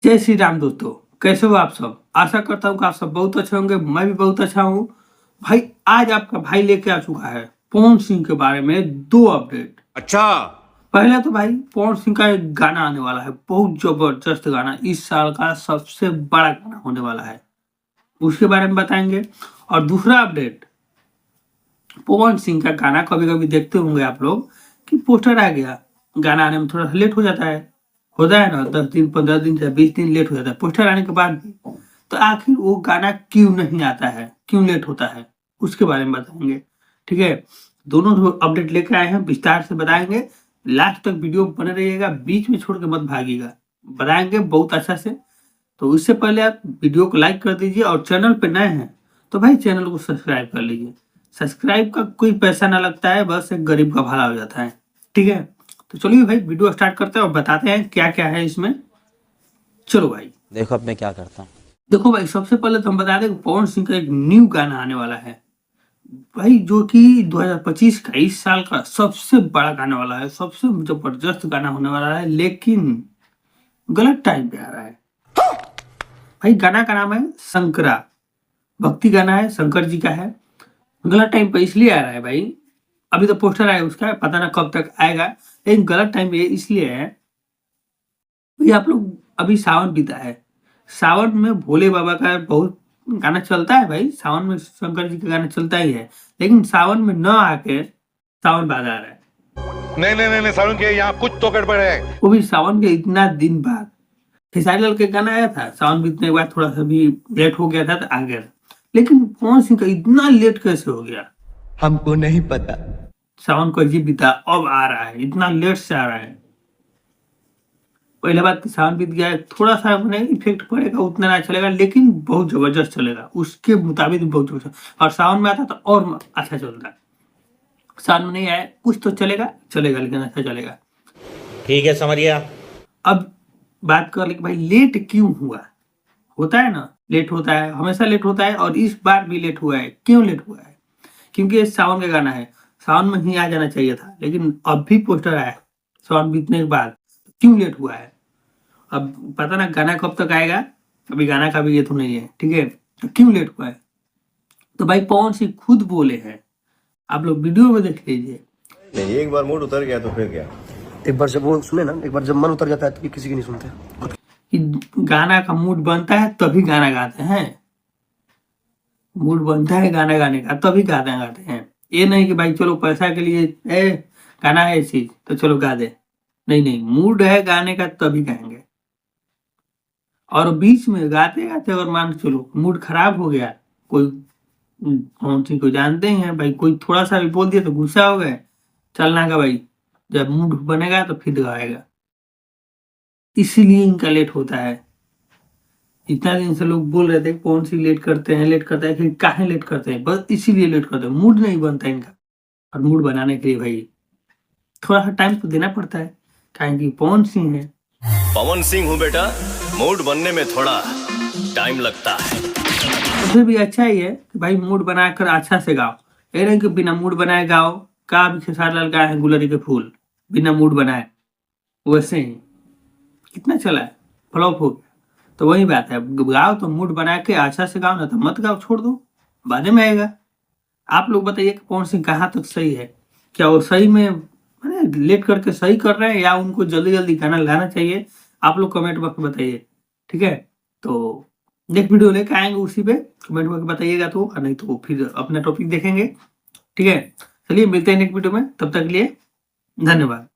जय श्री राम दोस्तों, कैसे हो आप सब? आशा करता हूँ कि आप सब बहुत अच्छे होंगे। मैं भी बहुत अच्छा हूँ। भाई आज आपका भाई लेके आ चुका है पवन सिंह के बारे में 2 अपडेट। अच्छा। पहला तो भाई पवन सिंह का एक गाना आने वाला है, बहुत जबरदस्त गाना, इस साल का सबसे बड़ा गाना होने वाला है, उसके बारे में बताएंगे। और दूसरा अपडेट, पवन सिंह का गाना कभी-कभी देखते होंगे आप लोग कि पोस्टर आ गया, गाना आने में थोड़ा सा लेट हो जाता है, होता है ना, 10 दिन 15 दिन या 20 दिन लेट हो जाता है पोस्टर आने के बाद भी। तो आखिर वो गाना क्यों नहीं आता है, क्यों लेट होता है, उसके बारे में बताएंगे। ठीक है, दोनों अपडेट लेकर आए हैं, विस्तार से बताएंगे। लास्ट तक वीडियो में बने रहिएगा, बीच में छोड़ के मत भागिएगा, बताएंगे बहुत अच्छा से। तो उससे पहले आप वीडियो को लाइक कर दीजिए और चैनल पे नए हैं तो भाई चैनल को सब्सक्राइब कर लीजिए। सब्सक्राइब का कोई पैसा ना लगता है, बस एक गरीब का भला हो जाता है। ठीक है, तो चलिए भाई वीडियो स्टार्ट करते हैं और बताते हैं क्या क्या है इसमें। चलो भाई देखो अब मैं क्या करता हूँ। देखो भाई, सबसे पहले तो हम बता दें कि पवन सिंह का एक न्यू गाना आने वाला है भाई, जो कि 2025 का, इस साल का सबसे बड़ा गाने वाला है, सबसे जबरदस्त गाना होने वाला है, लेकिन गलत टाइम पे आ रहा है भाई। गाना का नाम है शंकरा, भक्ति गाना है, शंकर जी का है। गलत टाइम पे इसलिए आ रहा है भाई, अभी तो पोस्टर आया उसका, पता ना कब तक आएगा, लेकिन गलत टाइम पे इसलिए है भाई। आप लोग, अभी सावन बीता है, सावन में भोले बाबा का बहुत गाना चलता है भाई, सावन में शंकर जी का गाना चलता ही है, लेकिन सावन में न आके सावन बाद आ रहा है। नहीं नहीं नहीं, सारुण के यहाँ कुछ तो गड़बड़ है। वो भी सावन के इतना दिन बाद। खेसारी लाल का गाना आया था, सावन बीतने के बाद थोड़ा सा भी लेट हो गया था तो आ गया था। लेकिन पवन सिंह का इतना लेट कैसे हो गया, हमको नहीं पता। सावन को अजीब बीता, अब आ रहा है, इतना लेट से आ रहा है। पहले बात, सावन बीत गया है, थोड़ा सा मैंने इफेक्ट पड़ेगा, उतना ना चलेगा, लेकिन बहुत जबरदस्त चलेगा, उसके मुताबिक बहुत जबरदस्त। और सावन में आता तो और अच्छा चलता। सावन में नहीं आया, कुछ तो चलेगा चलेगा, लेकिन अच्छा चलेगा। ठीक है, समझ गया। अब बात कर ले कि भाई लेट क्यों हुआ। होता है ना, लेट होता है, हमेशा लेट होता है, और इस बार भी लेट हुआ है। क्यों लेट हुआ है? क्योंकि ये सावन का गाना है, सावन में ही आ जाना चाहिए था, लेकिन अब भी पोस्टर आया सावन बीतने के बाद। क्यों लेट हुआ है, अब पता ना गाना कब तक आएगा, अभी गाना का भी ये तो नहीं है। ठीक है, तो क्यों लेट हुआ है, तो भाई पवन सिंह खुद बोले हैं, आप लोग वीडियो में देख लीजिए। नहीं, एक बार मूड उतर गया तो फिर क्या। एक बार जब वो सुने ना, एक बार जब मन उतर जाता है तो किसी की नहीं सुनते। कि गाना का मूड बनता है तभी गाना गाते हैं, मूड बनता है गाना गाने का तभी गाना गाते हैं। ये नहीं कि भाई चलो पैसा के लिए गाना है चीज तो चलो गा दे, नहीं नहीं, मूड है गाने का तभी गाएंगे। और बीच में गाते गाते अगर मान के चलो मूड खराब हो गया, कोई कौन सी को जानते ही हैं भाई, कोई थोड़ा सा भी बोल दिया तो गुस्सा हो गए, चलना का भाई, जब मूड बनेगा तो फिर गाएगा। इसीलिए इनका लेट होता है। इतना दिन से लोग बोल रहे थे कौन सी लेट करते हैं, लेट करते हैं, फिर काहे लेट करते हैं, बस इसीलिए लेट करते हैं, मूड नहीं बनता इनका। और मूड बनाने के लिए भाई थोड़ा सा टाइम तो देना पड़ता है, क्योंकि पवन सिंह है। पवन सिंह हूँ बेटा, मूड बनने में थोड़ा टाइम लगता है। तो फिर भी अच्छा ही है कि भाई मूड बनाकर अच्छा से गाओ, ये नहीं कि बिना मूड बनाए गाओ। का भी खेसारी लाल गाए हैं गुलरी के फूल, बिना मूड बनाए, वैसे ही कितना चला है, फ्लॉप हो गया। तो वही बात है, गाओ तो मूड बना के अच्छा से गाओ, ना तो मत गाओ, छोड़ दो, बाद में आएगा। आप लोग बताइए कि पवन सिंह कहाँ तक सही है, क्या वो सही में मैंने लेट करके सही कर रहे हैं, या उनको जल्दी जल्दी गाना लाना चाहिए? आप लोग कमेंट बॉक्स में बताइए। ठीक है, तो नेक्स्ट वीडियो लेके आएंगे उसी पे, कमेंट बॉक्स में बताइएगा तो, और नहीं तो फिर अपना टॉपिक देखेंगे। ठीक है, चलिए मिलते हैं नेक्स्ट वीडियो में, तब तक के लिए धन्यवाद।